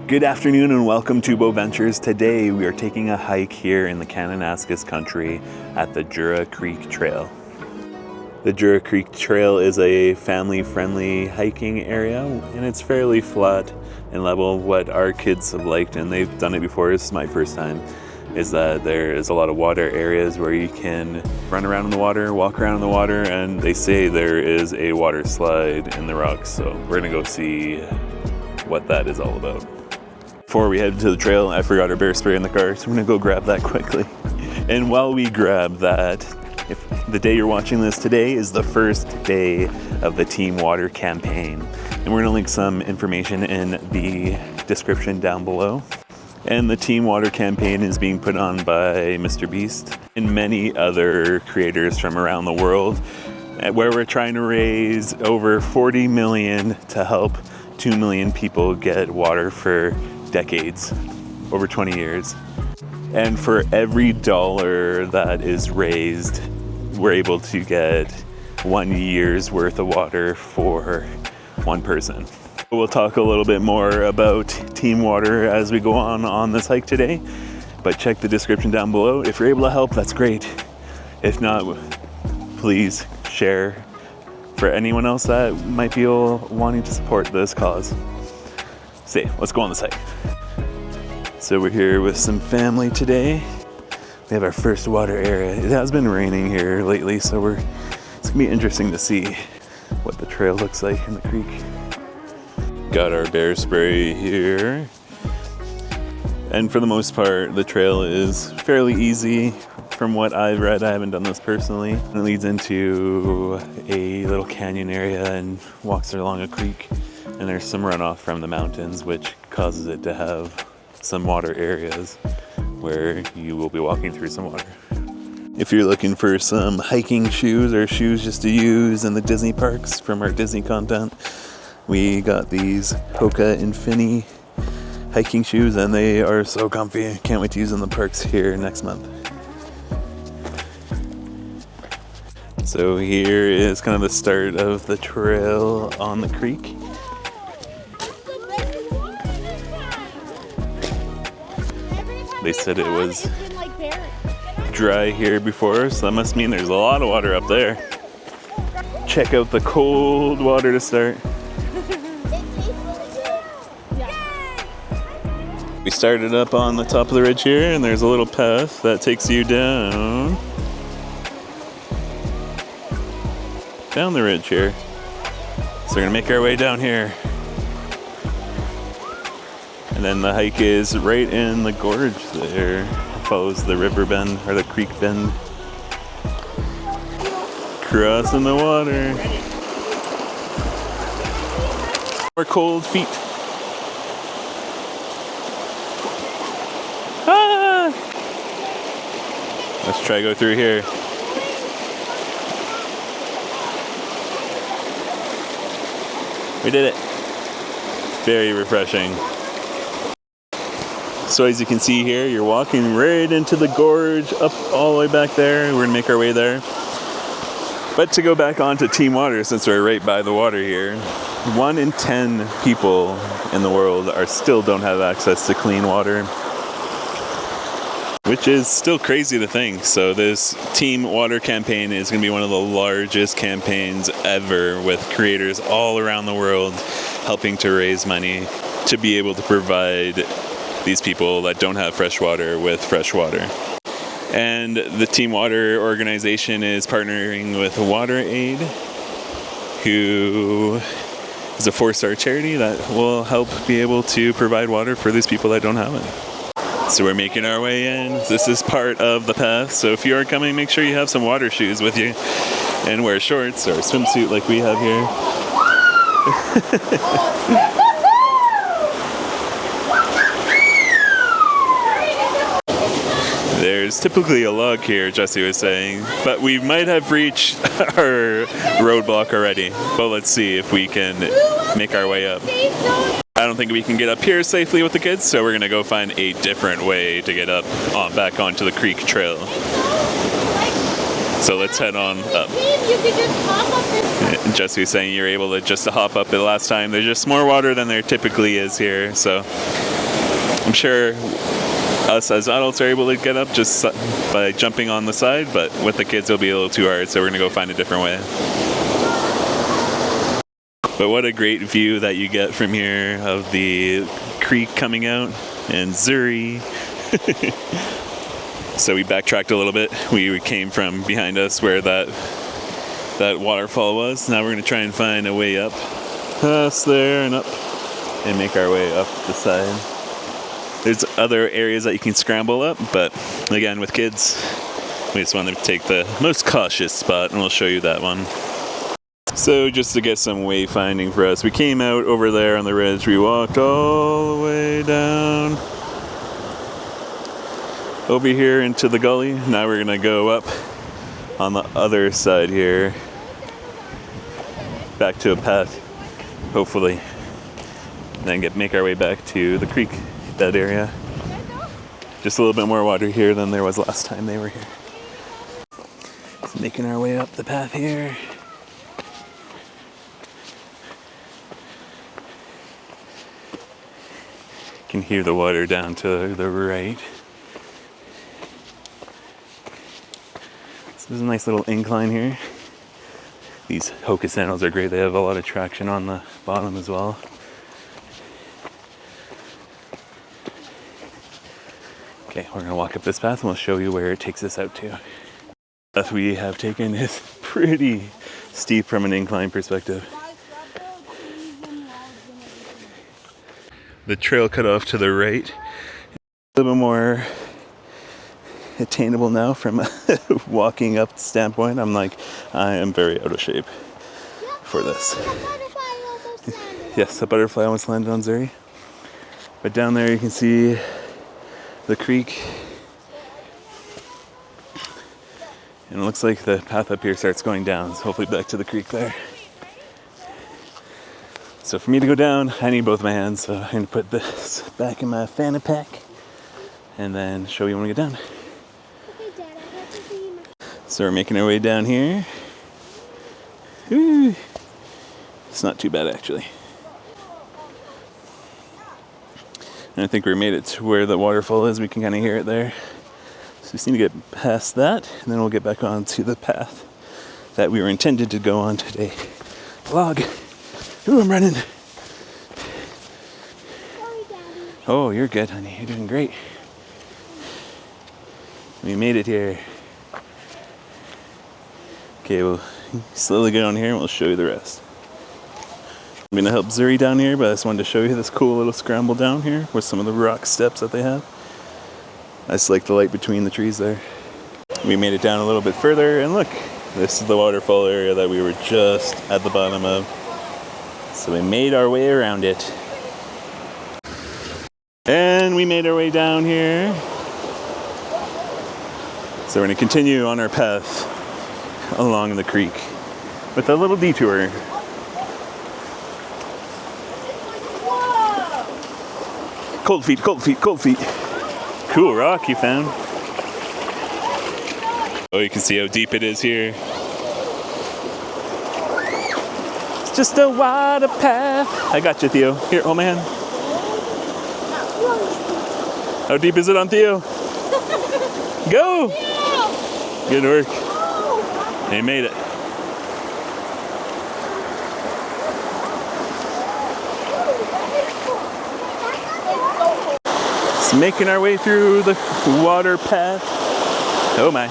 Good afternoon and welcome to Bow Ventures. Today we are taking a hike here in the Kananaskis country at the Jura Creek Trail. The Jura Creek Trail is a family-friendly hiking area and it's fairly flat and level. What our kids have liked, and they've done it before, this is my first time, is that there is a lot of water areas where you can run around in the water, walk around in the water, and they say there is a water slide in the rocks. So we're gonna go see what that is all about. Before we head to the trail, I forgot our bear spray in the car, so I'm gonna go grab that quickly. And while we grab that, if the day you're watching this today is the first day of the Team Water campaign. And we're gonna link some information in the description down below. And the Team Water campaign is being put on by MrBeast and many other creators from around the world, where we're trying to raise over 40 million to help 2 million people get water for decades, over 20 years. And for every dollar that is raised, we're able to get 1 year's worth of water for one person. We'll talk a little bit more about Team Water as we go on this hike today, but check the description down below. If you're able to help, that's great. If not, please share for anyone else that might be wanting to support this cause. So let's go on this hike. So we're here with some family today. We have our first water area. It has been raining here lately, so it's gonna be interesting to see what the trail looks like in the creek. Got our bear spray here. And for the most part, the trail is fairly easy. From what I've read, I haven't done this personally. It leads into a little canyon area and walks along a creek. And there's some runoff from the mountains, which causes it to have some water areas where you will be walking through some water. If you're looking for some hiking shoes or shoes just to use in the Disney parks from our Disney content, we got these Hoka Infini hiking shoes and they are so comfy. Can't wait to use them in the parks here next month. So here is kind of the start of the trail on the creek. They said it was dry here before, so that must mean there's a lot of water up there. Check out the cold water to start. We started up on the top of the ridge here, and there's a little path that takes you down the ridge here. So we're gonna make our way down here. And then the hike is right in the gorge there. It follows the river bend, or the creek bend. Crossing the water. Our cold feet. Ah! Let's try to go through here. We did it. Very refreshing. So as you can see here, you're walking right into the gorge, up all the way back there. We're gonna make our way there. But to go back onto Team Water, since we're right by the water here, 1 in 10 people in the world still don't have access to clean water, which is still crazy to think. So this Team Water campaign is gonna be one of the largest campaigns ever, with creators all around the world helping to raise money to be able to provide these people that don't have fresh water with fresh water. And the Team Water organization is partnering with WaterAid, who is a 4-star charity that will help be able to provide water for these people that don't have it. So we're making our way in. This is part of the path, so if you are coming, make sure you have some water shoes with you and wear shorts or a swimsuit like we have here. There's typically a log here, Jesse was saying, but we might have reached our roadblock already. But let's see if we can make our way up. I don't think we can get up here safely with the kids, so we're gonna go find a different way to get up back onto the creek trail. So let's head on up. Jesse was saying you're able to just hop up the last time. There's just more water than there typically is here, so I'm sure us as adults are able to get up just by jumping on the side, but with the kids it'll be a little too hard, so we're gonna go find a different way. But what a great view that you get from here of the creek coming out and Zuri. So we backtracked a little bit. We came from behind us where that waterfall was. Now we're gonna try and find a way up past there and up and make our way up the side. There's other areas that you can scramble up, but again, with kids, we just want to take the most cautious spot, and we'll show you that one. So just to get some wayfinding for us, we came out over there on the ridge, we walked all the way down over here into the gully. Now we're gonna go up on the other side here, back to a path, hopefully, and then make our way back to the creek bed area. Just a little bit more water here than there was last time they were here. So making our way up the path here. You can hear the water down to the right. So there's a nice little incline here. These Hoka sandals are great. They have a lot of traction on the bottom as well. Okay, we're gonna walk up this path and we'll show you where it takes us out to. The path we have taken is pretty steep from an incline perspective. The trail cut off to the right. A little bit more attainable now from a walking up standpoint. I am very out of shape for this. Yes, a butterfly almost landed on Zuri. But down there you can see the creek, and it looks like the path up here starts going down, so hopefully back to the creek there. So for me to go down, I need both my hands, so I'm going to put this back in my fanny pack and then show you when we get down. So we're making our way down here. Ooh, it's not too bad actually. And I think we made it to where the waterfall is. We can kind of hear it there. So we just need to get past that, and then we'll get back onto the path that we were intended to go on today. Vlog. Ooh, I'm running. Oh, you're good, honey. You're doing great. We made it here. Okay, we'll slowly get on here and we'll show you the rest. I'm gonna help Zuri down here, but I just wanted to show you this cool little scramble down here with some of the rock steps that they have. I just like the light between the trees there. We made it down a little bit further, and look, this is the waterfall area that we were just at the bottom of. So we made our way around it. And we made our way down here. So we're gonna continue on our path along the creek with a little detour. Cold feet, cold feet, cold feet. Cool rock you found. Oh, you can see how deep it is here. It's just a water path. I got you, Theo. Here, hold my hand. How deep is it on Theo? Go! Good work. They made it. Just making our way through the water path. Oh my.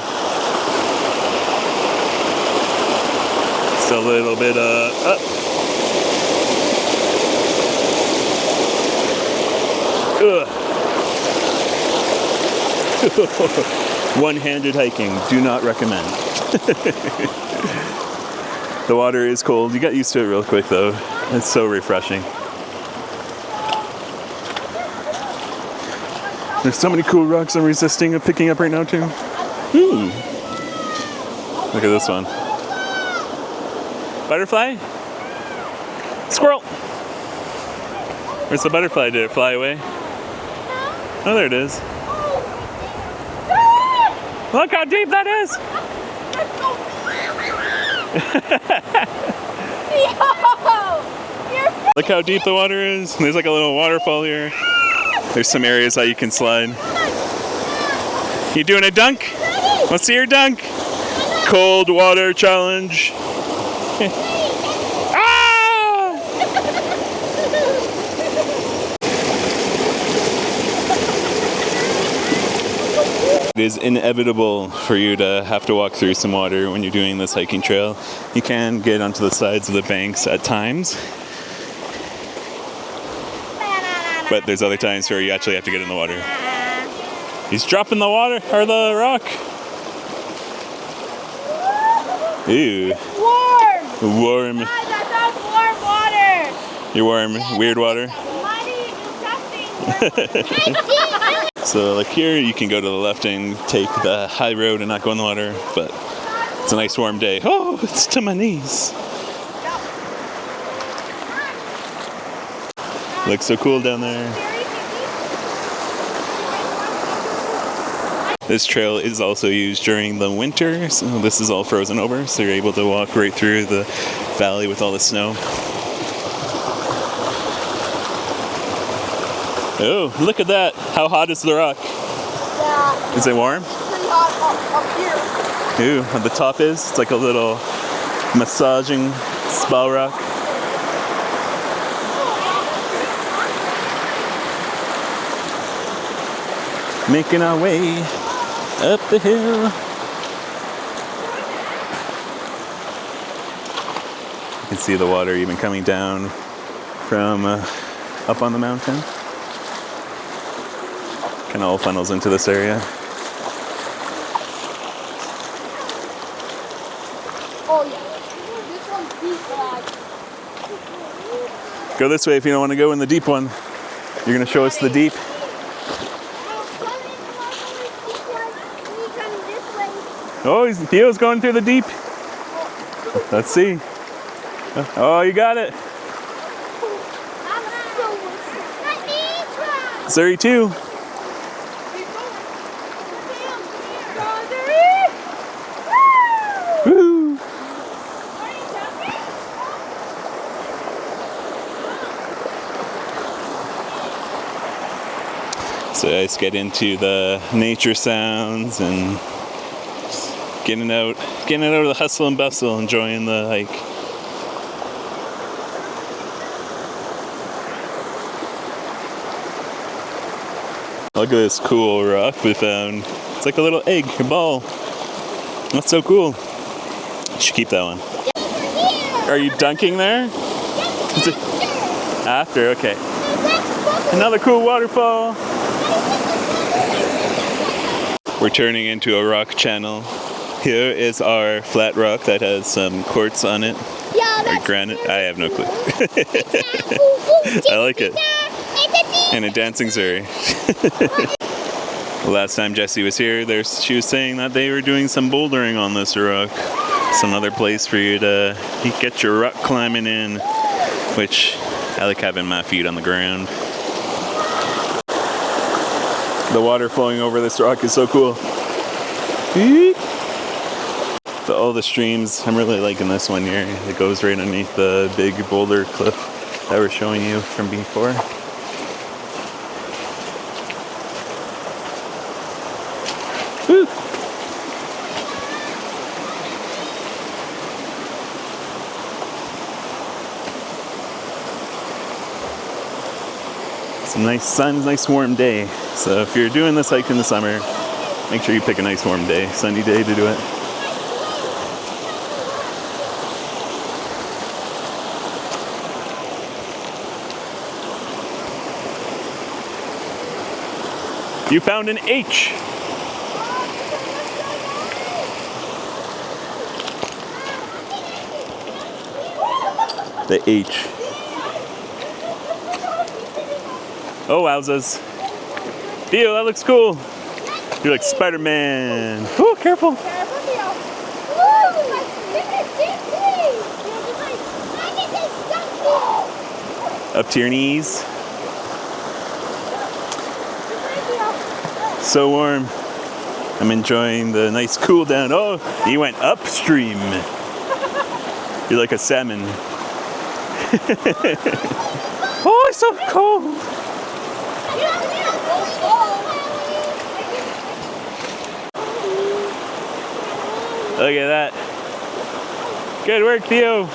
Just a little bit up. One-handed hiking, do not recommend. The water is cold. You got used to it real quick though. It's so refreshing. There's so many cool rocks I'm resisting of picking up right now too. Look at this one. Butterfly? Squirrel! Where's the butterfly? Did it fly away? Oh, there it is. Look how deep that is! Look how deep the water is. There's like a little waterfall here. There's some areas that you can slide. You doing a dunk? Let's see your dunk. Cold water challenge. It is inevitable for you to have to walk through some water when you're doing this hiking trail. You can get onto the sides of the banks at times, but there's other times where you actually have to get in the water. He's dropping the water, or the rock. Ew. Warm. Warm. Guys, that's warm water. You're warm, weird water. Muddy, disgusting water. So like here you can go to the left and take the high road and not go in the water, but it's a nice warm day. Oh, it's to my knees. Looks so cool down there. This trail is also used during the winter, so this is all frozen over, so you're able to walk right through the valley with all the snow. Oh, look at that! How hot is the rock? Yeah. Is it warm? It's pretty hot up here. Ooh, on the top is? It's like a little massaging spa rock. Making our way up the hill. You can see the water even coming down from up on the mountain. Kind of all funnels into this area. Oh yeah, this one's deep. Go this way if you don't want to go in the deep one. You're going to show us the deep. Oh, Theo's going through the deep. Let's see. Oh, you got it. 32. Woo! So I just get into the nature sounds and getting out of the hustle and bustle, enjoying the hike. Look at this cool rock we found. It's like a little egg, a ball. That's so cool. You should keep that one. Are you dunking there? After, okay. Another cool waterfall. We're turning into a rock channel. Here is our flat rock that has some quartz on it. Or granite. I have no clue. I like it. And a dancing Zuri. Last time Jessie was here, she was saying that they were doing some bouldering on this rock. It's another place for you to get your rock climbing in, which I like having my feet on the ground. The water flowing over this rock is so cool. All the streams, I'm really liking this one here. It goes right underneath the big boulder cliff that we're showing you from before. Woo! It's a nice sun, nice warm day. So if you're doing this hike in the summer, make sure you pick a nice warm day, sunny day to do it. You found an H. The H. Oh, wowzers. Theo, that looks cool. You're like Spider-Man. Oh, careful. Up to your knees. So warm. I'm enjoying the nice cool down. Oh, you went upstream. You're like a salmon. Oh, it's so cold. Look at that. Good work, Theo.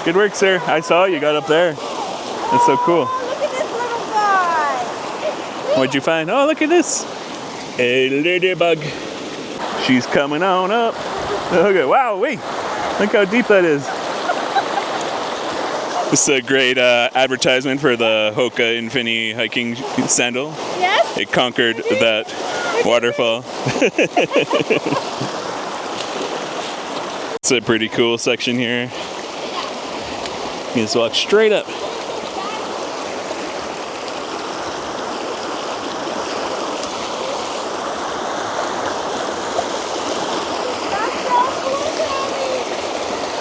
Good work, sir. I saw you got up there. That's so cool. Look at this little guy. What'd you find? Oh, look at this. A ladybug. She's coming on up. Okay, wow, wait. Look how deep that is. This is a great advertisement for the Hoka Infinity hiking sandal. Yes? It conquered that waterfall. It's a pretty cool section here. You just walk straight up.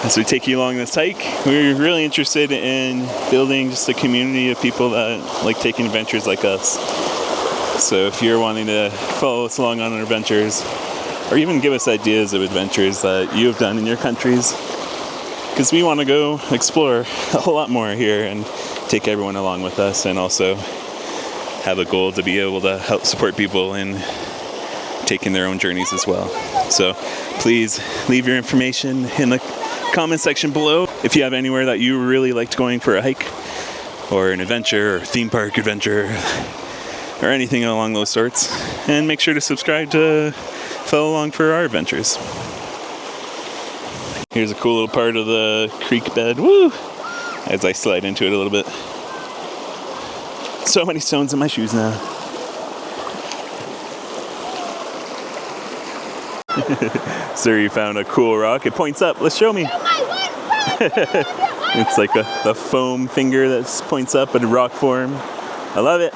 As we take you along this hike, we're really interested in building just a community of people that like taking adventures like us. So if you're wanting to follow us along on our adventures, or even give us ideas of adventures that you have done in your countries, because we want to go explore a whole lot more here and take everyone along with us, and also have a goal to be able to help support people in taking their own journeys as well. So please leave your information in the comment section below if you have anywhere that you really liked going for a hike, or an adventure, or theme park adventure, or anything along those sorts. And make sure to subscribe to follow along for our adventures. Here's a cool little part of the creek bed. Woo! As I slide into it a little bit. So many stones in my shoes now. Sir, you found a cool rock. It points up. Let's show me. It's like a foam finger that points up in rock form. I love it.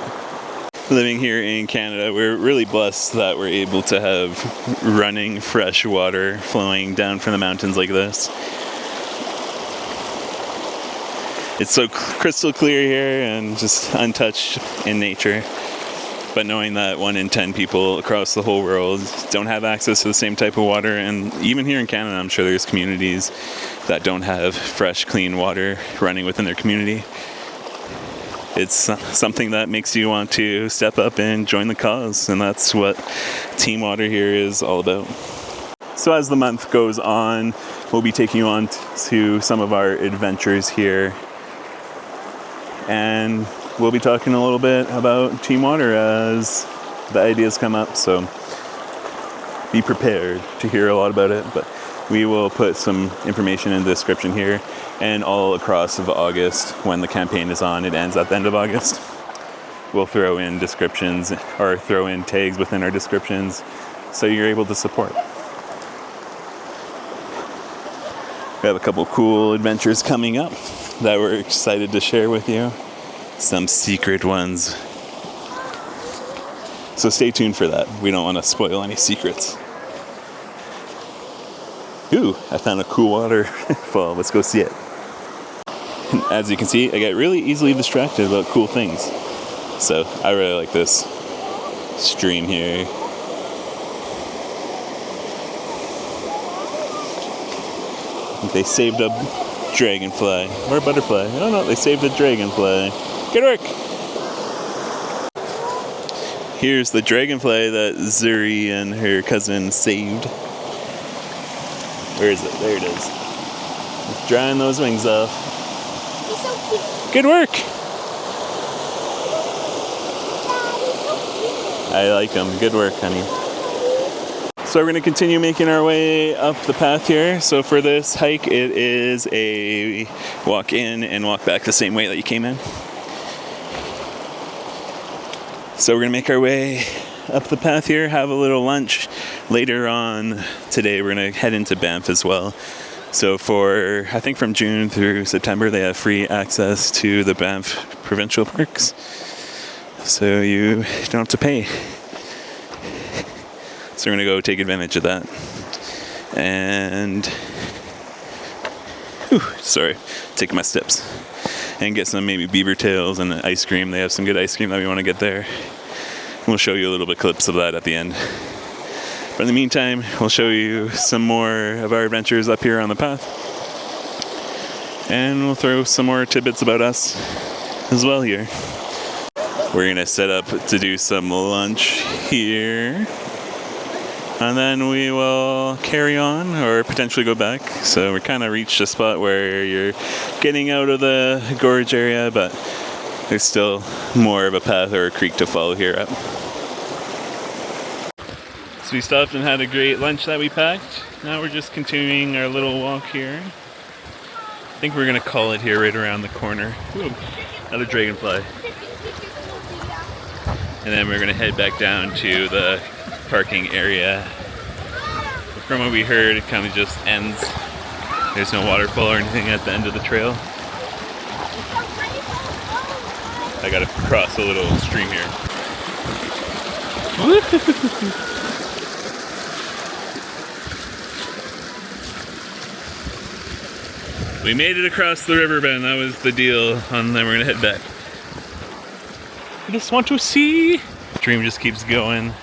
Living here in Canada, we're really blessed that we're able to have running fresh water flowing down from the mountains like this. It's so crystal clear here and just untouched in nature. But knowing that 1 in 10 people across the whole world don't have access to the same type of water, and even here in Canada, I'm sure there's communities that don't have fresh, clean water running within their community. It's something that makes you want to step up and join the cause, and that's what Team Water here is all about. So as the month goes on, we'll be taking you on to some of our adventures here, and we'll be talking a little bit about Team Water as the ideas come up, so be prepared to hear a lot about it. But we will put some information in the description here and all across of August when the campaign is on. It ends at the end of August. We'll throw in descriptions or throw in tags within our descriptions so you're able to support. We have a couple cool adventures coming up that we're excited to share with you. Some secret ones. So stay tuned for that. We don't want to spoil any secrets. Ooh, I found a cool waterfall. Let's go see it. As you can see, I get really easily distracted about cool things. So I really like this stream here. They saved a dragonfly or a butterfly. I don't know. They saved a dragonfly. Good work. Here's the dragonfly that Zuri and her cousin saved. Where is it? There it is. It's drying those wings off. He's so cute. Good work. Dad, he's so cute. I like them. Good work, honey. So we're going to continue making our way up the path here. So for this hike, it is a walk in and walk back the same way that you came in. So we're going to make our way up the path here, have a little lunch. Later on today, we're going to head into Banff as well. So for, I think from June through September, they have free access to the Banff provincial parks. So you don't have to pay. So we're going to go take advantage of that. And, taking my steps. And get some maybe BeaverTails and ice cream. They have some good ice cream that we want to get there. We'll show you a little bit clips of that at the end. But in the meantime, we'll show you some more of our adventures up here on the path. And we'll throw some more tidbits about us as well here. We're gonna set up to do some lunch here, and then we will carry on or potentially go back. So we kind of reached a spot where you're getting out of the gorge area, but there's still more of a path or a creek to follow here up. So we stopped and had a great lunch that we packed. Now we're just continuing our little walk here. I think we're gonna call it here right around the corner. Ooh, another dragonfly. And then we're gonna head back down to the parking area. From what we heard, it kind of just ends. There's no waterfall or anything at the end of the trail. I gotta cross a little stream here. We made it across the river bend, that was the deal, and then we're gonna head back. I just want to see. Stream just keeps going.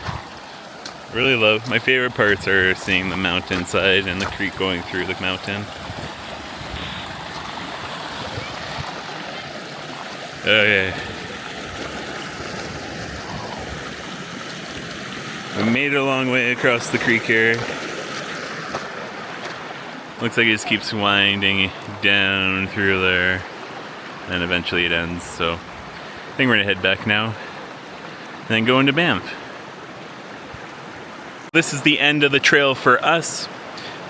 Really love, my favorite parts are seeing the mountainside and the creek going through the mountain. Oh yeah. We made it a long way across the creek here. Looks like it just keeps winding down through there, and eventually it ends, so I think we're gonna head back now and then go into Banff. This is the end of the trail for us.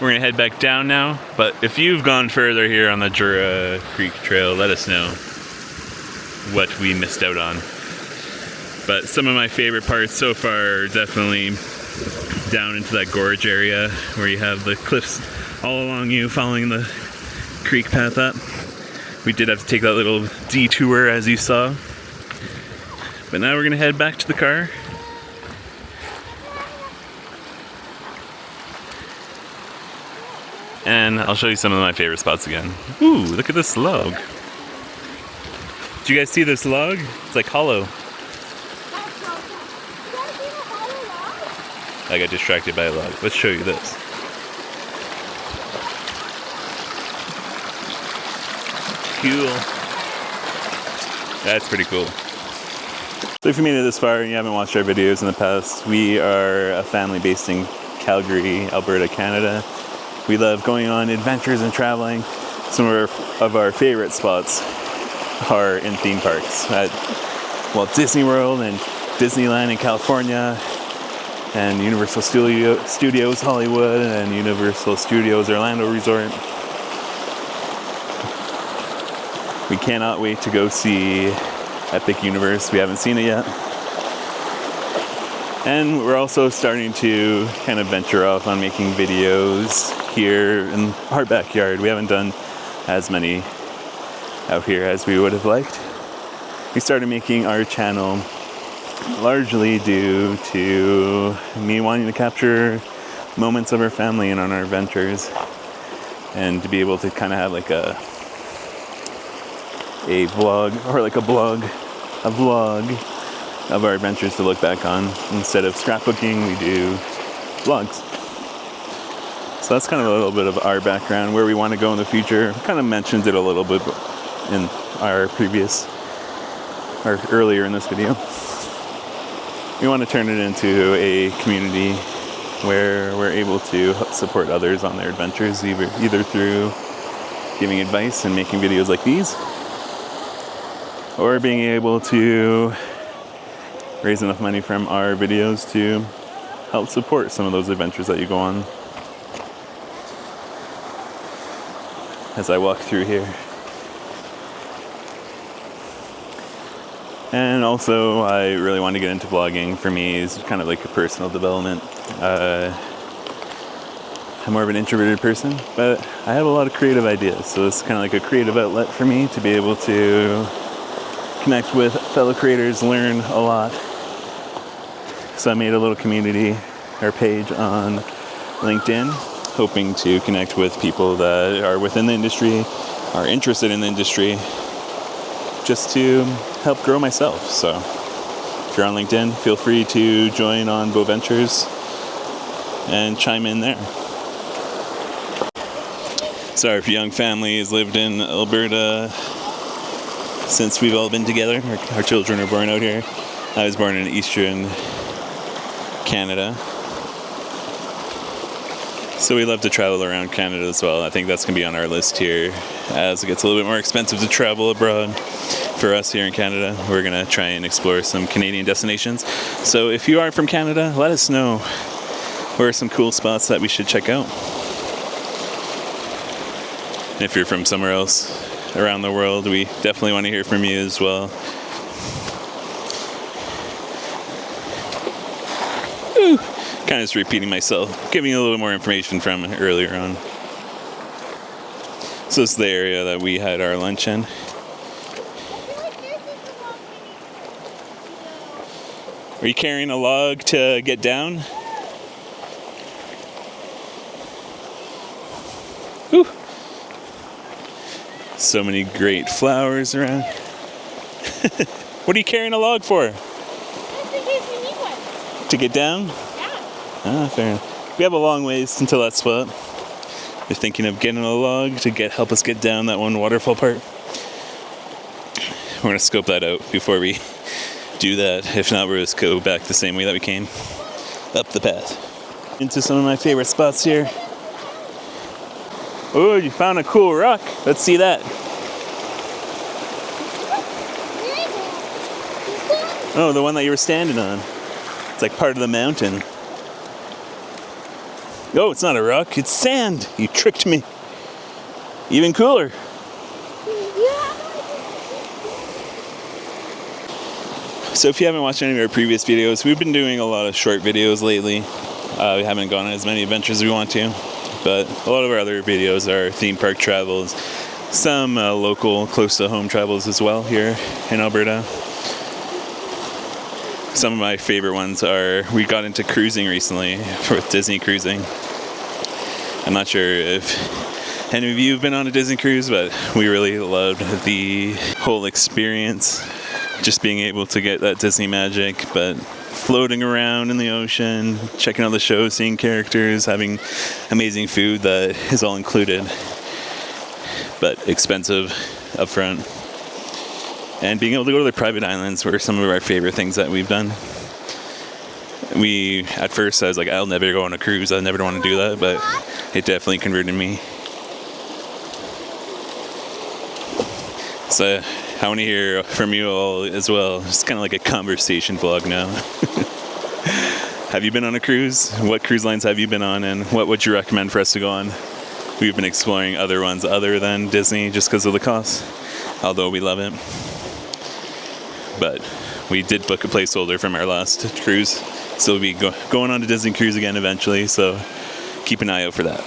We're gonna head back down now, but if you've gone further here on the Jura Creek Trail, let us know what we missed out on. But some of my favorite parts so far are definitely down into that gorge area where you have the cliffs all along you following the creek path up. We did have to take that little detour as you saw. But now we're gonna head back to the car. And I'll show you some of my favorite spots again. Ooh, look at this log. Did you guys see this log? It's like hollow. I got distracted by a log. Let's show you this. Cool. That's pretty cool. So if you made it this far and you haven't watched our videos in the past, we are a family based in Calgary, Alberta, Canada. We love going on adventures and traveling. Some of our favorite spots are in theme parks at Walt Disney World and Disneyland in California, and Universal Studios Hollywood and Universal Studios Orlando Resort. We cannot wait to go see Epic Universe. We haven't seen it yet. And we're also starting to kind of venture off on making videos here in our backyard. We haven't done as many out here as we would have liked. We started making our channel largely due to me wanting to capture moments of our family and on our adventures, and to be able to kind of have like a vlog or like a vlog of our adventures to look back on. Instead of scrapbooking, we do vlogs. So that's kind of a little bit of our background, where we want to go in the future. Kind of mentioned it a little bit in our earlier in this video. We want to turn it into a community where we're able to support others on their adventures, either through giving advice and making videos like these, or being able to raise enough money from our videos to help support some of those adventures that you go on. As I walk through here. And also, I really want to get into vlogging. For me, it's kind of like a personal development. I'm more of an introverted person, but I have a lot of creative ideas. So it's kind of like a creative outlet for me to be able to connect with fellow creators, learn a lot. So I made a little community or page on LinkedIn, hoping to connect with people that are within the industry, are interested in the industry, just to help grow myself. So if you're on LinkedIn, feel free to join on BeaverTails and chime in there. Sorry if young families lived in Alberta since we've all been together. Our children were born out here. I was born in eastern Canada. So we love to travel around Canada as well. I think that's going to be on our list here as it gets a little bit more expensive to travel abroad. For us here in Canada, we're going to try and explore some Canadian destinations. So if you are from Canada, let us know where are some cool spots that we should check out. And if you're from somewhere else around the world, we definitely want to hear from you as well. Ooh. Kind of just repeating myself, giving you a little more information from earlier on. So this is the area that we had our lunch in. Are you carrying a log to get down? Whew. So many great flowers around. What are you carrying a log for? Just in case we need one. To get down? Ah, fair enough. We have a long ways until that spot. We're thinking of getting a log to help us get down that one waterfall part. We're gonna scope that out before we do that. If not, we'll just go back the same way that we came, up the path. Into some of my favorite spots here. Oh, you found a cool rock. Let's see that. Oh, the one that you were standing on. It's like part of the mountain. Oh, it's not a rock, it's sand. You tricked me. Even cooler. So if you haven't watched any of our previous videos, we've been doing a lot of short videos lately. We haven't gone on as many adventures as we want to, but a lot of our other videos are theme park travels, some local, close to home travels as well here in Alberta. Some of my favorite ones are, we got into cruising recently with Disney cruising. I'm not sure if any of you have been on a Disney cruise, but we really loved the whole experience. Just being able to get that Disney magic, but floating around in the ocean, checking out the show, seeing characters, having amazing food that is all included, but expensive up front. And being able to go to the private islands were some of our favorite things that we've done. At first I was like, I'll never go on a cruise, I never want to do that, but it definitely converted me. So I want to hear from you all as well. It's kind of like a conversation vlog now. Have you been on a cruise? What cruise lines have you been on, and what would you recommend for us to go on? We've been exploring other ones other than Disney just because of the cost, although we love it. But we did book a placeholder from our last cruise, so we'll be going on to Disney cruise again eventually, so keep an eye out for that.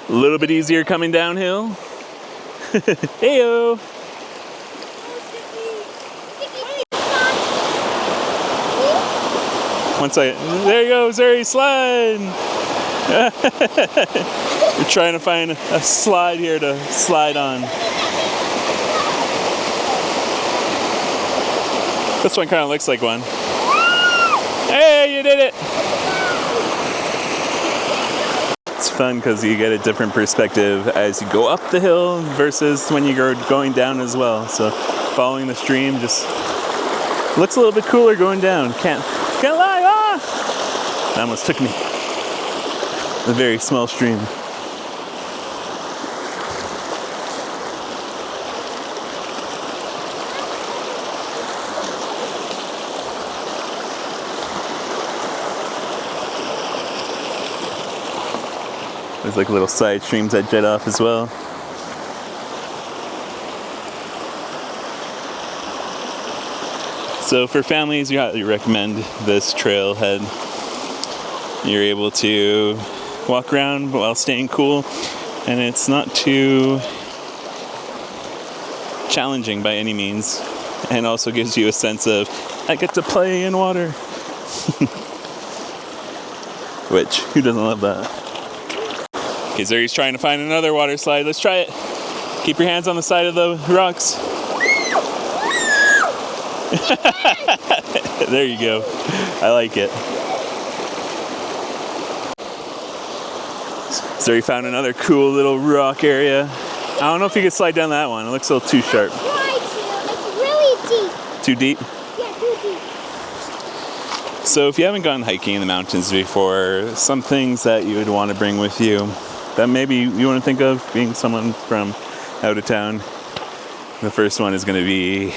A little bit easier coming downhill. Heyo! One second. There you go, Zuri, slide! We're trying to find a slide here to slide on. This one kind of looks like one. Hey, you did it! It's fun because you get a different perspective as you go up the hill versus when you're going down as well. So following the stream just looks a little bit cooler going down. Can't lie, ah! That almost took me. A very small stream. There's like little side streams that jet off as well. So for families, we highly recommend this trailhead. You're able to walk around while staying cool, and it's not too challenging by any means, and also gives you a sense of, I get to play in water. Which, who doesn't love that? Okay, Zuri's trying to find another water slide. Let's try it. Keep your hands on the side of the rocks. There you go. I like it. Zuri found another cool little rock area. I don't know if you could slide down that one. It looks a little too sharp. Try to. deep. Too deep? Yeah, too deep. So if you haven't gone hiking in the mountains before, some things that you would want to bring with you that maybe you want to think of being someone from out of town. The first one is going to be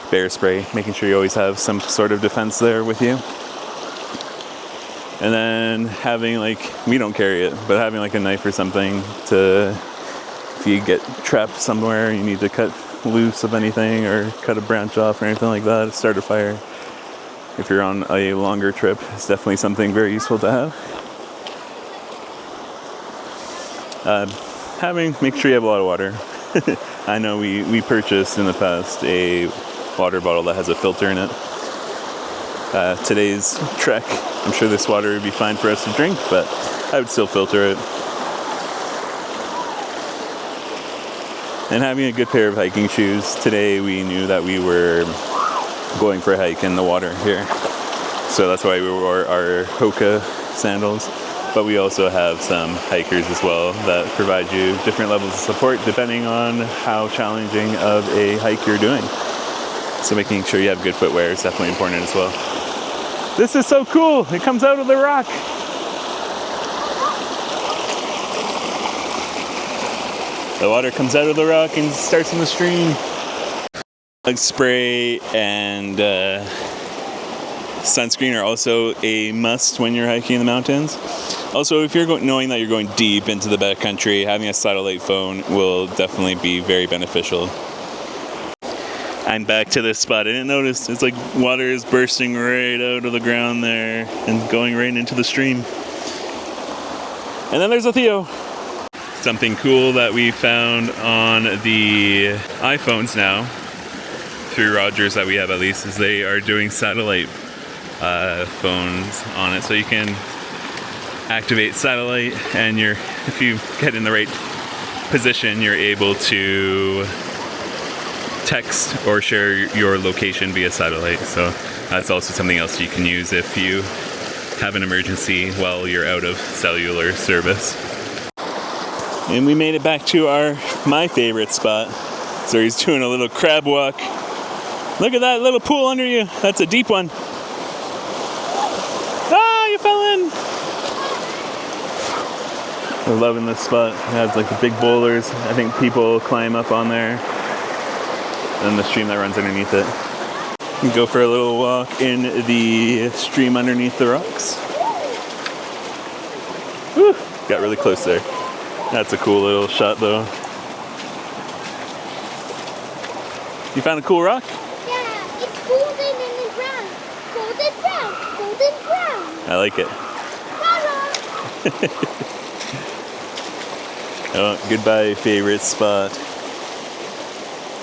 bear spray, making sure you always have some sort of defense there with you. And then having we don't carry it, but having a knife or something to, if you get trapped somewhere, you need to cut loose of anything or cut a branch off or anything like that, start a fire. If you're on a longer trip, it's definitely something very useful to have. Make sure you have a lot of water. I know we purchased in the past a water bottle that has a filter in it. Today's trek, I'm sure this water would be fine for us to drink, but I would still filter it. And having a good pair of hiking shoes. Today we knew that we were going for a hike in the water here, so that's why we wore our Hoka sandals. But we also have some hikers as well that provide you different levels of support depending on how challenging of a hike you're doing. So making sure you have good footwear is definitely important as well. This is so cool! It comes out of the rock! The water comes out of the rock and starts in the stream. Bug spray and sunscreen are also a must when you're hiking in the mountains. Also, if you're knowing that you're going deep into the backcountry, having a satellite phone will definitely be very beneficial. I'm back to this spot. I didn't notice. It's like water is bursting right out of the ground there and going right into the stream. And then there's a Theo. Something cool that we found on the iPhones now, through Rogers that we have at least, is they are doing satellite phones on it. So you can activate satellite and if you get in the right position, you're able to text or share your location via satellite. So that's also something else you can use if you have an emergency while you're out of cellular service. And we made it back to my favorite spot. So he's doing a little crab walk. Look at that little pool under you. That's a deep one. Ah, you fell in. We're loving this spot. It has the big boulders. I think people climb up on there. And the stream that runs underneath it. You can go for a little walk in the stream underneath the rocks. Whew, got really close there. That's a cool little shot though. You found a cool rock? Yeah, it's golden and brown. Golden brown. Golden brown. I like it. Oh, goodbye favorite spot.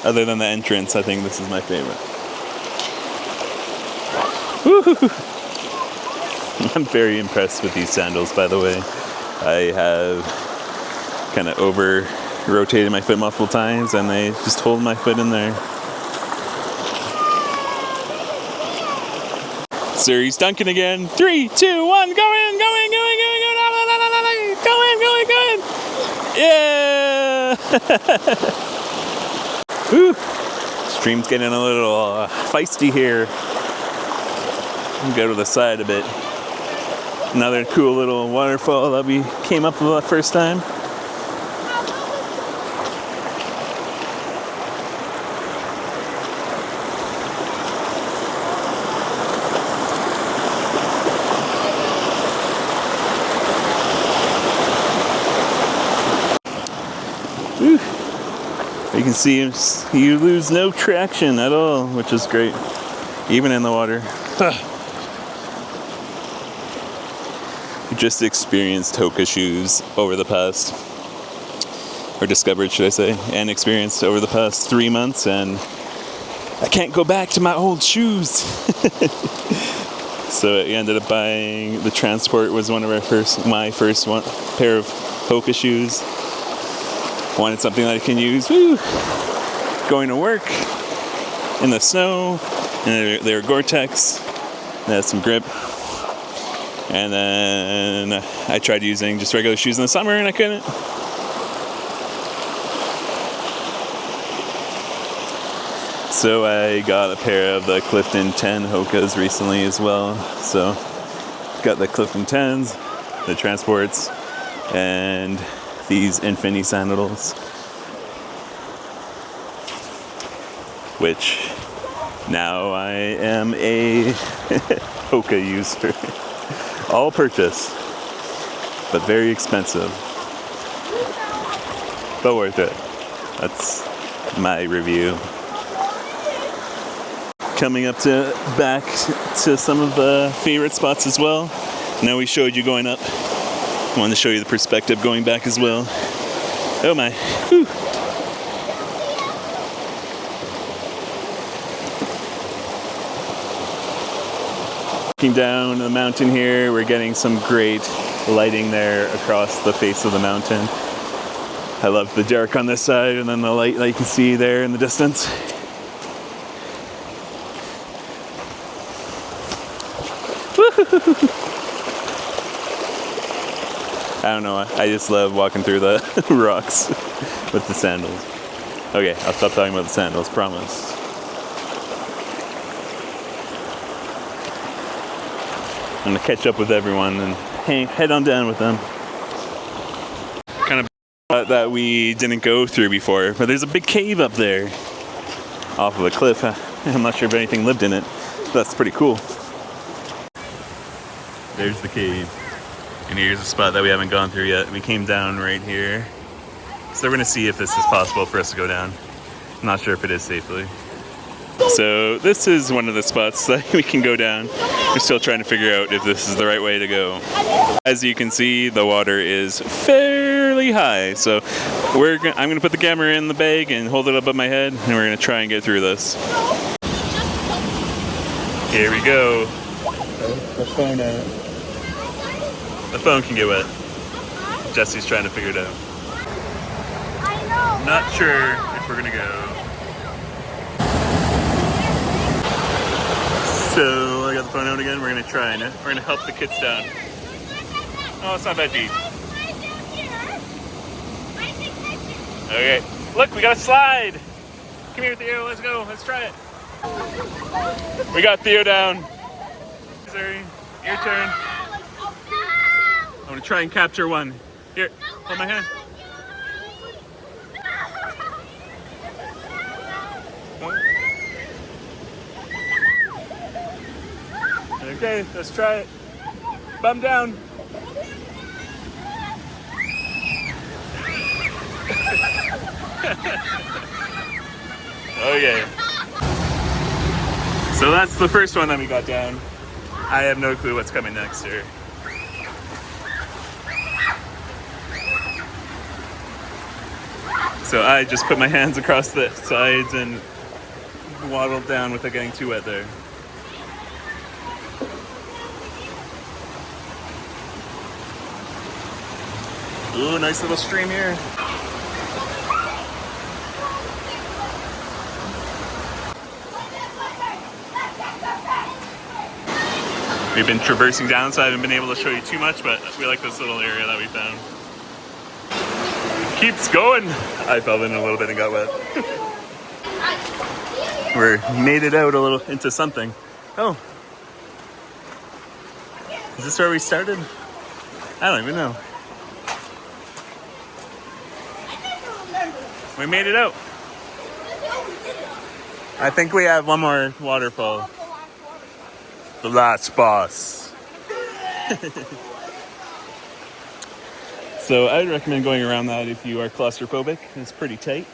Other than the entrance, I think this is my favorite. Woo-hoo. I'm very impressed with these sandals, by the way. I have kind of rotated my foot multiple times and they just hold my foot in there. So he's dunking again. 3, 2, 1, go in, go in, go in, go in, go in, go in, go in, go in. Yeah! Woo! Stream's getting a little feisty here. Go to the side a bit. Another cool little waterfall that we came up with the first time. Whew. You can see you lose no traction at all, which is great, even in the water. We just experienced Hoka shoes over the past, or discovered, should I say, and experienced over the past 3 months, and I can't go back to my old shoes. So I ended up buying, the Transport was my first pair of Hoka shoes. Wanted something that I can use, going to work in the snow, and they were Gore-Tex, they had some grip. And then I tried using just regular shoes in the summer and I couldn't. So I got a pair of the Clifton 10 Hokas recently as well. So got the Clifton 10s, the transports, and these Infinity sandals, which now I am a Hoka user. All purchase, but very expensive, but worth it. That's my review. Coming up to back to some of the favorite spots as well. Now we showed you going up. I wanted to show you the perspective going back as well. Oh my. Whew. Looking down the mountain here, we're getting some great lighting there across the face of the mountain. I love the dark on this side and then the light that you can see there in the distance. I don't know, I just love walking through the rocks with the sandals. Okay, I'll stop talking about the sandals, promise. I'm gonna catch up with everyone and head on down with them. Kind of that we didn't go through before, but there's a big cave up there off of a cliff. I'm not sure if anything lived in it, but that's pretty cool. There's the cave. And here's a spot that we haven't gone through yet. We came down right here. So we're gonna see if this is possible for us to go down. I'm not sure if it is safely. So this is one of the spots that we can go down. We're still trying to figure out if this is the right way to go. As you can see, the water is fairly high. So I'm gonna put the camera in the bag and hold it up at my head, and we're gonna try and get through this. Here we go. The phone out. The phone can get wet. Jesse's trying to figure it out. Not sure if we're gonna go. So I got the phone out again. We're gonna try and we're gonna help the kids down. Oh, it's not that deep. Okay, look, we got a slide. Come here, Theo. Let's go. Let's try it. We got Theo down. Sorry, your turn. I'm gonna try and capture one. Here, hold my hand. Okay, let's try it. Bum down. Okay. So that's the first one that we got down. I have no clue what's coming next here. So I just put my hands across the sides and waddled down without getting too wet there. Ooh, nice little stream here. We've been traversing down, so I haven't been able to show you too much, but we like this little area that we found. Keeps going. I fell in a little bit and got wet. We made it out a little into something. Oh. Is this where we started? I don't even know. We made it out. I think we have one more waterfall. The last boss. So I would recommend going around that if you are claustrophobic. It's pretty tight.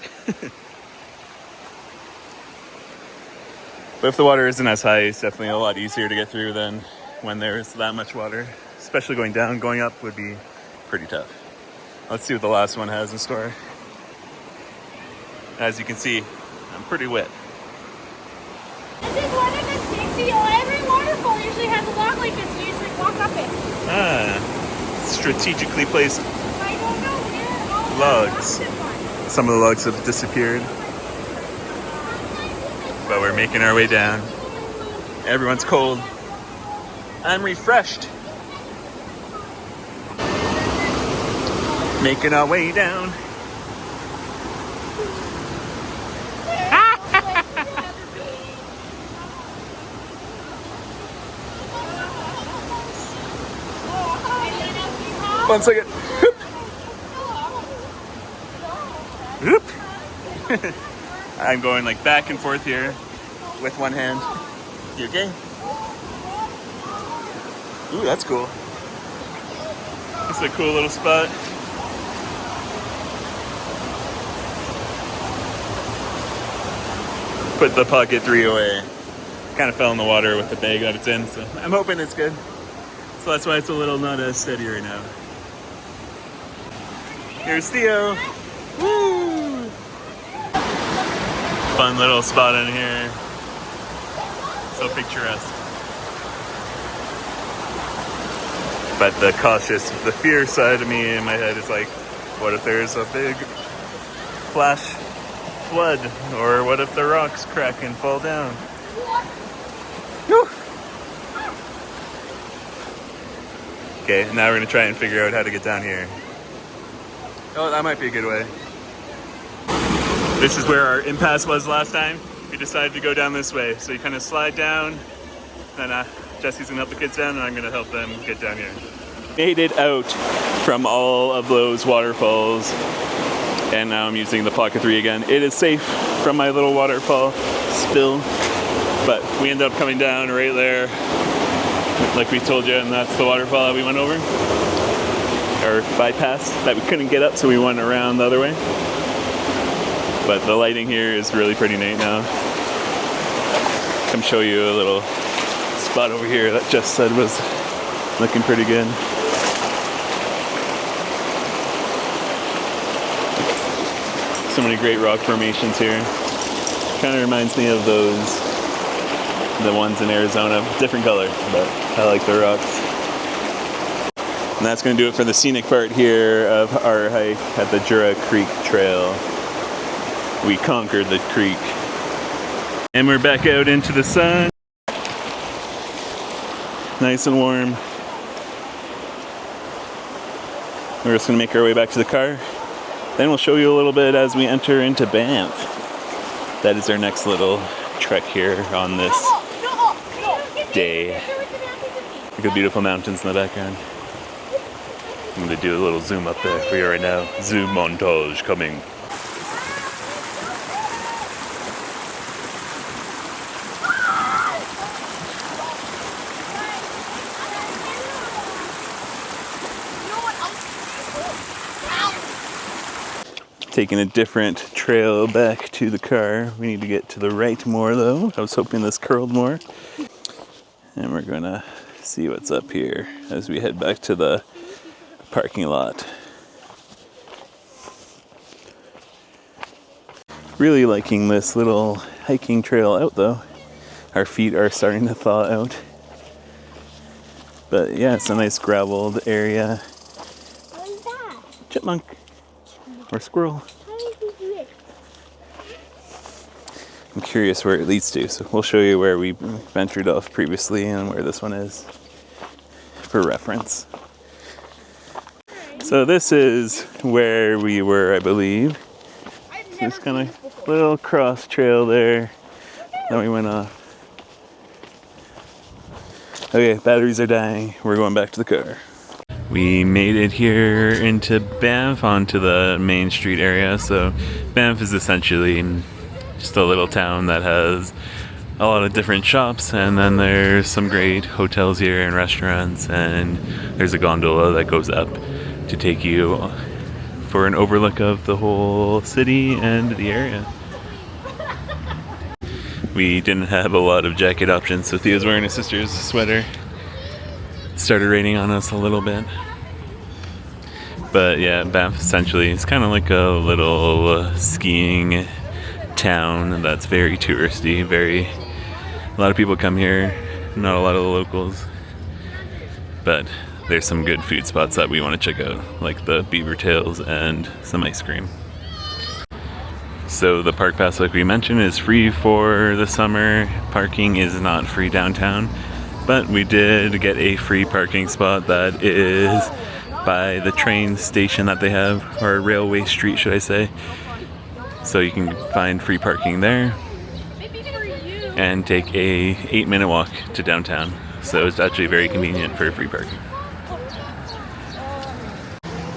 But if the water isn't as high, it's definitely a lot easier to get through than when there's that much water. Especially going down, going up would be pretty tough. Let's see what the last one has in store. As you can see, I'm pretty wet. This is one of the safety. Every waterfall usually has a log like this. You usually walk up it. Ah, strategically placed I don't know where all logs. the logs are. Some of the logs have disappeared. But we're making our way down. Everyone's cold. I'm refreshed. Making our way down. 1 second. Whoop. Whoop. I'm going like back and forth here with one hand. You okay? Ooh, that's cool. It's a cool little spot. Put the pocket 3 away. Kind of fell in the water with the bag that it's in, so I'm hoping it's good. So that's why it's a little not as steady right now. Here's Theo. Woo! Fun little spot in here. So picturesque. But the fear side of me in my head is like, what if there's a big flash flood? Or what if the rocks crack and fall down? Whew. Okay, now we're gonna try and figure out how to get down here. Oh, that might be a good way. This is where our impasse was last time. We decided to go down this way. So you kind of slide down, and Jesse's gonna help the kids down, and I'm gonna help them get down here. Made it out from all of those waterfalls, and now I'm using the Pocket 3 again. It is safe from my little waterfall spill, but we ended up coming down right there, like we told you, and that's the waterfall that we went over, or bypassed, that we couldn't get up, so we went around the other way. But the lighting here is really pretty neat now. Come show you a little spot over here that Jess said was looking pretty good. So many great rock formations here. Kind of reminds me of the ones in Arizona. Different color, but I like the rocks. And that's going to do it for the scenic part here of our hike at the Jura Creek Trail. We conquered the creek. And we're back out into the sun. Nice and warm. We're just going to make our way back to the car. Then we'll show you a little bit as we enter into Banff. That is our next little trek here on this day. Look at beautiful mountains in the background. I'm going to do a little zoom up there for you right now. Zoom montage coming. Taking a different trail back to the car. We need to get to the right more though. I was hoping this curled more. And we're gonna see what's up here as we head back to the parking lot. Really liking this little hiking trail out though. Our feet are starting to thaw out. But yeah, it's a nice graveled area. What is that? Chipmunk. Or squirrel. I'm curious where it leads to, so we'll show you where we ventured off previously and where this one is for reference. So this is where we were, I believe. This kind of little cross trail there. Then we went off. Okay, batteries are dying. We're going back to the car. We made it here into Banff, onto the Main Street area. So Banff is essentially just a little town that has a lot of different shops, and then there's some great hotels here and restaurants, and there's a gondola that goes up to take you for an overlook of the whole city and the area. We didn't have a lot of jacket options, so Theo's wearing his sister's sweater. Started raining on us a little bit, but yeah, Banff essentially is kind of like a little skiing town that's very touristy. A lot of people come here, not a lot of the locals, but there's some good food spots that we want to check out, like the BeaverTails and some ice cream. So the park pass, like we mentioned, is free for the summer. Parking is not free downtown. But we did get a free parking spot that is by the train station that they have, or railway street, should I say. So you can find free parking there and take a 8-minute walk to downtown. So it's actually very convenient for free parking.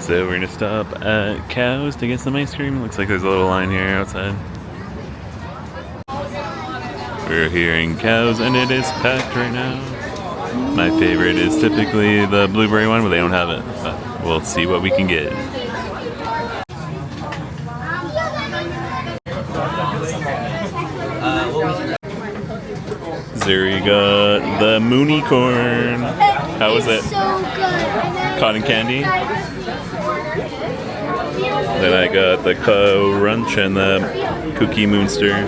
So we're gonna stop at Cows to get some ice cream. Looks like there's a little line here outside. We're here in Cows and it is packed right now. My favorite is typically the blueberry one, but they don't have it. But we'll see what we can get. Zuri got the Mooney corn. How was it? So good. Cotton candy. Then I got the cow runch and the cookie moonster.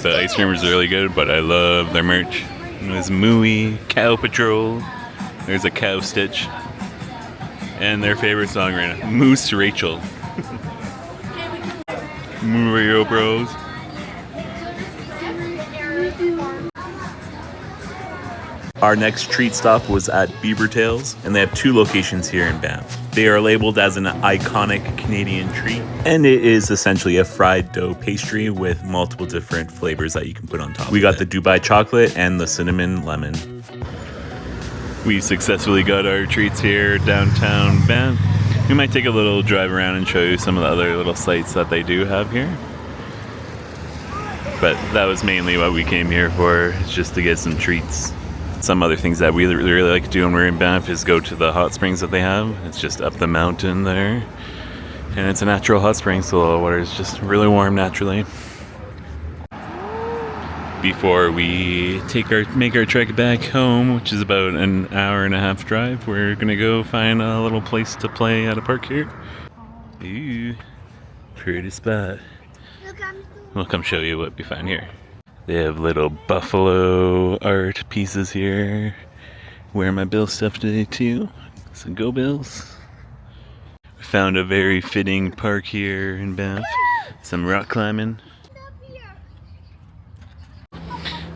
The ice cream is really good, but I love their merch. There's Mooey, Cow Patrol. There's a cow stitch. And their favorite song right now, Moose Rachel. Mario Bros. Our next treat stop was at BeaverTails, and they have 2 locations here in Banff. They are labeled as an iconic Canadian treat, and it is essentially a fried dough pastry with multiple different flavors that you can put on top. We got the Dubai chocolate and the cinnamon lemon. We successfully got our treats here downtown Banff. We might take a little drive around and show you some of the other little sites that they do have here. But that was mainly what we came here for, just to get some treats. Some other things that we really like to do when we're in Banff is go to the hot springs that they have. It's just up the mountain there. And it's a natural hot spring, so the water is just really warm naturally. Before we make our trek back home, which is about an hour and a half drive, we're gonna go find a little place to play at a park here. Ooh, pretty spot. We'll come show you what we find here. They have little buffalo art pieces here. Wear my Bill stuff today too. So go Bills. We found a very fitting park here in Banff. Some rock climbing.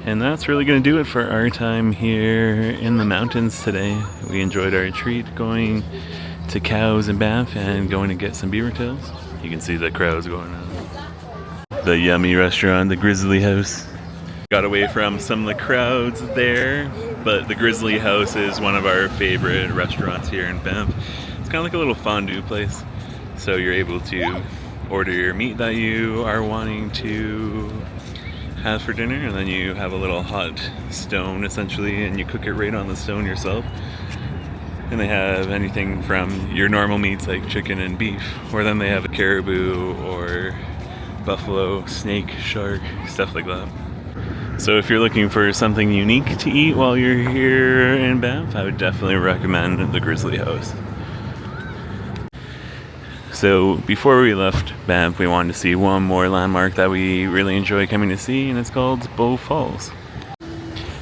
And that's really going to do it for our time here in the mountains today. We enjoyed our treat going to Cows in Banff and going to get some BeaverTails. You can see the crowds going on. The yummy restaurant, the Grizzly House. Got away from some of the crowds there, but the Grizzly House is one of our favorite restaurants here in Banff. It's kind of like a little fondue place. So you're able to order your meat that you are wanting to have for dinner, and then you have a little hot stone essentially, and you cook it right on the stone yourself. And they have anything from your normal meats like chicken and beef, or then they have a caribou or buffalo, snake, shark, stuff like that. So if you're looking for something unique to eat while you're here in Banff, I would definitely recommend the Grizzly House. So before we left Banff, we wanted to see one more landmark that we really enjoy coming to see, and it's called Bow Falls.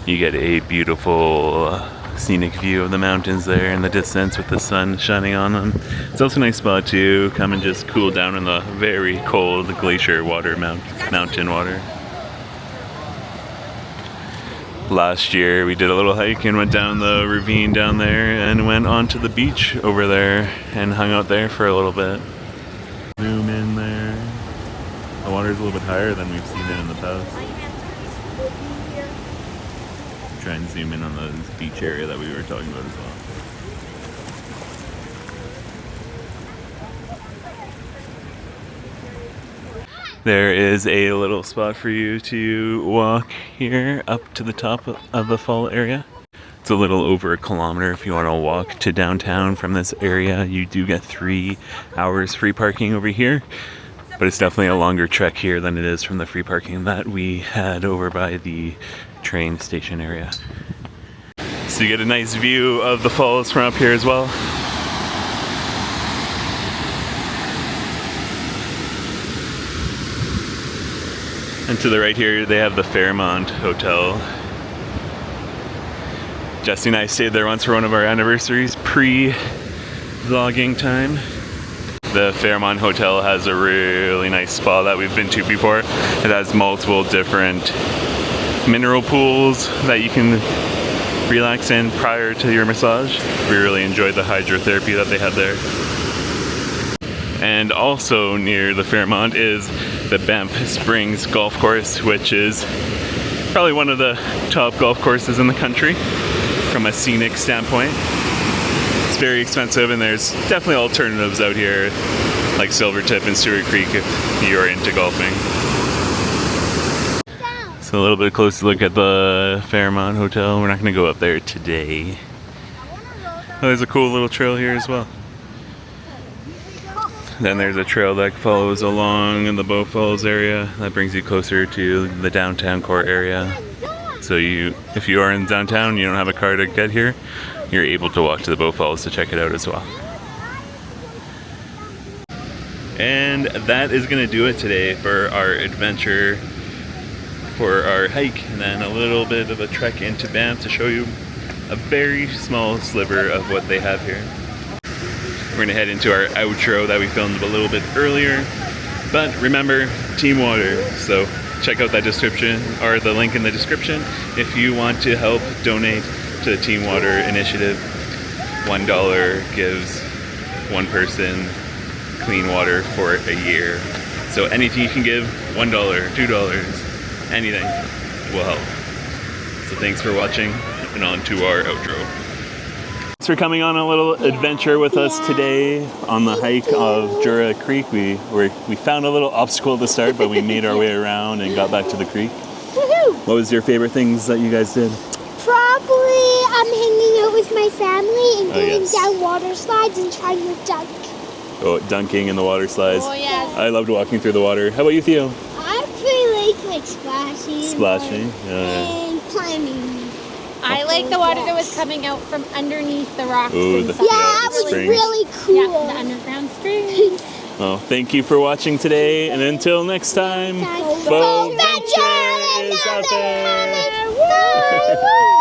You get a beautiful scenic view of the mountains there in the distance with the sun shining on them. It's also a nice spot to come and just cool down in the very cold glacier water, mountain water. Last year we did a little hike and went down the ravine down there and went onto the beach over there and hung out there for a little bit. Zoom in there. The water's a little bit higher than we've seen it in the past. Try and zoom in on the beach area that we were talking about as well. There is a little spot for you to walk here up to the top of the fall area. It's a little over a kilometer if you want to walk to downtown from this area. You do get 3 hours free parking over here, but it's definitely a longer trek here than it is from the free parking that we had over by the train station area. So you get a nice view of the falls from up here as well. And to the right here, they have the Fairmont Hotel. Jesse and I stayed there once for one of our anniversaries, pre-vlogging time. The Fairmont Hotel has a really nice spa that we've been to before. It has multiple different mineral pools that you can relax in prior to your massage. We really enjoyed the hydrotherapy that they had there. And also near the Fairmont is the Banff Springs Golf Course, which is probably one of the top golf courses in the country from a scenic standpoint. it's very expensive, and there's definitely alternatives out here, like Silvertip and Jura Creek if you're into golfing. So a little bit closer look at the Fairmont Hotel. We're not going to go up there today. Oh, there's a cool little trail here as well. Then there's a trail that follows along in the Bow Falls area. That brings you closer to the downtown core area. So if you are in downtown, you don't have a car to get here, you're able to walk to the Bow Falls to check it out as well. And that is going to do it today for our adventure, for our hike, and then a little bit of a trek into Banff to show you a very small sliver of what they have here. We're going to head into our outro that we filmed a little bit earlier. But remember, Team Water. So check out that description, or the link in the description, if you want to help donate to the Team Water initiative. $1 gives one person clean water for a year. So anything you can give, $1, $2, anything will help. So thanks for watching, and on to our outro. Thanks for coming on a little adventure with us today on the hike of Jura Creek. We found a little obstacle to start, but we made our way around and got back to the creek. Woohoo! What was your favorite things that you guys did? Probably hanging out with my family and going yes. down water slides and trying to dunk. Oh, dunking in the water slides. Oh, yes. I loved walking through the water. How about you, Theo? I really like splashing. Splashing? And climbing. I like the water that was coming out from underneath the rocks. Ooh, and the- stuff. Yeah, Yeah, that the was springs. really cool. Yeah, the underground springs. Well, thank you for watching today, and until next time, Bow Venture is out there! Woo!